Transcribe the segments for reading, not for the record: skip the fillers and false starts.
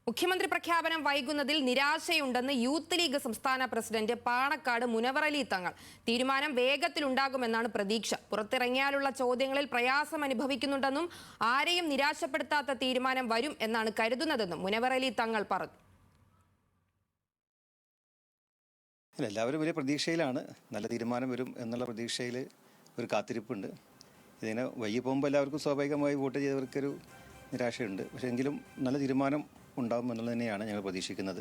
മുഖ്യമന്ത്രി പ്രഖ്യാപനം വൈകുന്നതിൽ നിരാശയുണ്ടെന്ന് youth league സംസ്ഥാന പ്രസിഡന്റ് പാണക്കാട് മുനവറലി തങ്ങൾ. തീരുമാനം വേഗത്തിലുണ്ടാകുമെന്നാണ് പ്രതീക്ഷ. പുറത്തിറങ്ങിയാലുള്ള ചോദ്യങ്ങളിൽ പ്രയാസം അനുഭവിക്കുന്നുണ്ടെന്നും ആരെയും നിരാശപ്പെടുത്താത്ത തീരുമാനം വരും എന്നാണ് കരുതുന്നതെന്നും മുനവറലി തങ്ങൾ പറഞ്ഞു. എല്ലാവരും വലിയ പ്രതീക്ഷയിലാണ്. നല്ല തീരുമാനം വരും എന്നുള്ള പ്രതീക്ഷയിൽ ഒരു കാത്തിരിപ്പുണ്ട്. ഇതിനെ വൈകി പോകുമ്പോൾ എല്ലാവർക്കും സ്വാഭാവികമായി വോട്ട് ചെയ്തവർക്കൊരു നിരാശയുണ്ട്. പക്ഷേ എങ്കിലും നല്ല തീരുമാനം ഉണ്ടാകും എന്നുള്ളത് തന്നെയാണ് ഞങ്ങൾ പ്രതീക്ഷിക്കുന്നത്.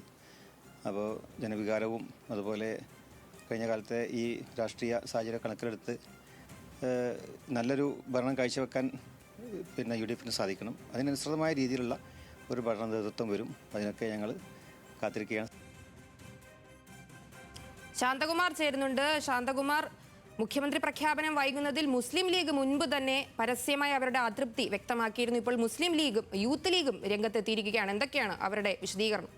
അപ്പോൾ ജനവികാരവും അതുപോലെ കഴിഞ്ഞ കാലത്തെ ഈ രാഷ്ട്രീയ സാഹചര്യം കണക്കിലെടുത്ത് നല്ലൊരു ഭരണം കാഴ്ചവെക്കാൻ UDF സാധിക്കണം. അതിനനുസൃതമായ രീതിയിലുള്ള ഒരു ഭരണ നേതൃത്വം വരും. അതിനൊക്കെ ഞങ്ങൾ കാത്തിരിക്കുകയാണ്. ശാന്തകുമാർ ചേരുന്നുണ്ട്. ശാന്തകുമാർ, മുഖ്യമന്ത്രി പ്രഖ്യാപനം വൈകുന്നതിൽ മുസ്ലിം ലീഗ് മുൻപ് തന്നെ പരസ്യമായി അവരുടെ അതൃപ്തി വ്യക്തമാക്കിയിരുന്നു. ഇപ്പോൾ മുസ്ലിം ലീഗും യൂത്ത് ലീഗും രംഗത്തെത്തിയിരിക്കുകയാണ്. എന്തൊക്കെയാണ് അവരുടെ വിശദീകരണം?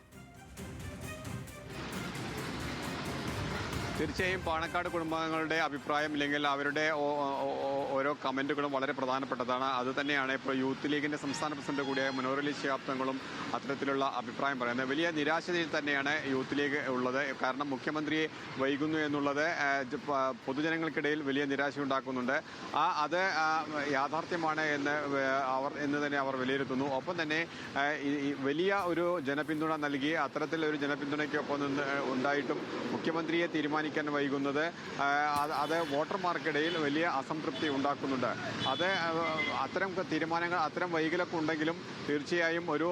തീർച്ചയായും പാണക്കാട് കുടുംബാംഗങ്ങളുടെ അഭിപ്രായം ഇല്ലെങ്കിൽ അവരുടെ ഓരോ കമൻറ്റുകളും വളരെ പ്രധാനപ്പെട്ടതാണ്. അതുതന്നെയാണ് ഇപ്പോൾ യൂത്ത് ലീഗിൻ്റെ സംസ്ഥാന പ്രസിഡന്റ് കൂടിയായ മുനവറലി ശിഹാബ് തങ്ങളും അത്തരത്തിലുള്ള അഭിപ്രായം പറയുന്നത്. വലിയ നിരാശയിൽ തന്നെയാണ് യൂത്ത് ലീഗ് ഉള്ളത്. കാരണം മുഖ്യമന്ത്രിയെ വൈകുന്നു എന്നുള്ളത് പൊതുജനങ്ങൾക്കിടയിൽ വലിയ നിരാശയുണ്ടാക്കുന്നുണ്ട്. അത് യാഥാർത്ഥ്യമാണ് എന്ന് തന്നെ അവർ വിലയിരുത്തുന്നു. ഒപ്പം തന്നെ വലിയ ഒരു ജനപിന്തുണ നൽകി അത്തരത്തിലൊരു ജനപിന്തുണയ്ക്കൊപ്പം ഉണ്ടായിട്ടും മുഖ്യമന്ത്രിയെ തീരുമാനിക്കാൻ വൈകുന്നത് അത് വോട്ടർമാർക്കിടയിൽ വലിയ അസംതൃപ്തി ഉണ്ടാക്കുന്നുണ്ട്. അത് അത്തരം തീരുമാനങ്ങൾ അത്തരം വൈകലൊക്കെ ഉണ്ടെങ്കിലും തീർച്ചയായും ഒരു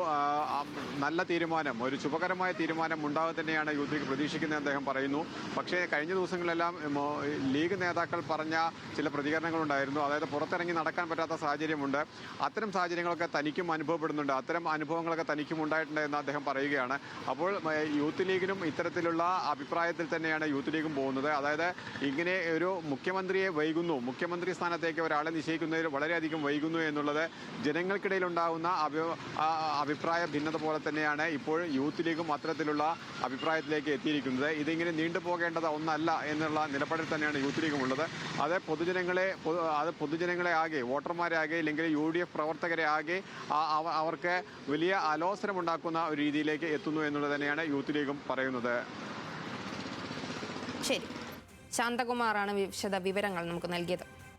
നല്ല തീരുമാനം, ഒരു ശുഭകരമായ തീരുമാനം ഉണ്ടാകുക തന്നെയാണ് യൂത്ത് ലീഗ് പ്രതീക്ഷിക്കുന്നത് അദ്ദേഹം പറയുന്നു. പക്ഷേ കഴിഞ്ഞ ദിവസങ്ങളിലെല്ലാം ലീഗ് നേതാക്കൾ പറഞ്ഞ ചില പ്രതികരണങ്ങളുണ്ടായിരുന്നു. അതായത് പുറത്തിറങ്ങി നടക്കാൻ പറ്റാത്ത സാഹചര്യമുണ്ട്. അത്തരം സാഹചര്യങ്ങളൊക്കെ തനിക്കും അനുഭവപ്പെടുന്നുണ്ട്. അത്തരം അനുഭവങ്ങളൊക്കെ തനിക്കും ഉണ്ടായിട്ടുണ്ട് എന്ന് അദ്ദേഹം പറയുകയാണ്. അപ്പോൾ യൂത്ത് ലീഗിനും ഇത്തരത്തിലുള്ള അഭിപ്രായത്തിൽ തന്നെയാണ് യൂത്ത് ലീഗും പോകുന്നത്. അതായത് ഇങ്ങനെ ഒരു മുഖ്യമന്ത്രിയെ വൈകുന്നു, മുഖ്യമന്ത്രി സ്ഥാനത്തേക്ക് ഒരാളെ നിശ്ചയിക്കുന്നതിൽ വളരെയധികം വൈകുന്നു എന്നുള്ളത് ജനങ്ങൾക്കിടയിൽ ഉണ്ടാകുന്ന അഭിപ്രായ ഭിന്നത പോലെ തന്നെയാണ് ഇപ്പോൾ യൂത്ത് ലീഗും അത്തരത്തിലുള്ള അഭിപ്രായത്തിലേക്ക് എത്തിയിരിക്കുന്നത്. ഇതിങ്ങനെ നീണ്ടുപോകേണ്ടത് ഒന്നല്ല എന്നുള്ള നിലപാടിൽ തന്നെയാണ് യൂത്ത് ലീഗും ഉള്ളത്. അത് പൊതുജനങ്ങളെ ആകെ, വോട്ടർമാരെ ആകെ, ഇല്ലെങ്കിൽ UDF പ്രവർത്തകരെ ആകെ അവർക്ക് വലിയ അലോസരമുണ്ടാക്കുന്ന ഒരു രീതിയിലേക്ക് എത്തുന്നു എന്നുള്ളത് തന്നെയാണ് യൂത്ത് ലീഗും പറയുന്നത്. ശരി, ശാന്തകുമാറാണ് വിശദ വിവരങ്ങൾ നമുക്ക് നൽകിയത്.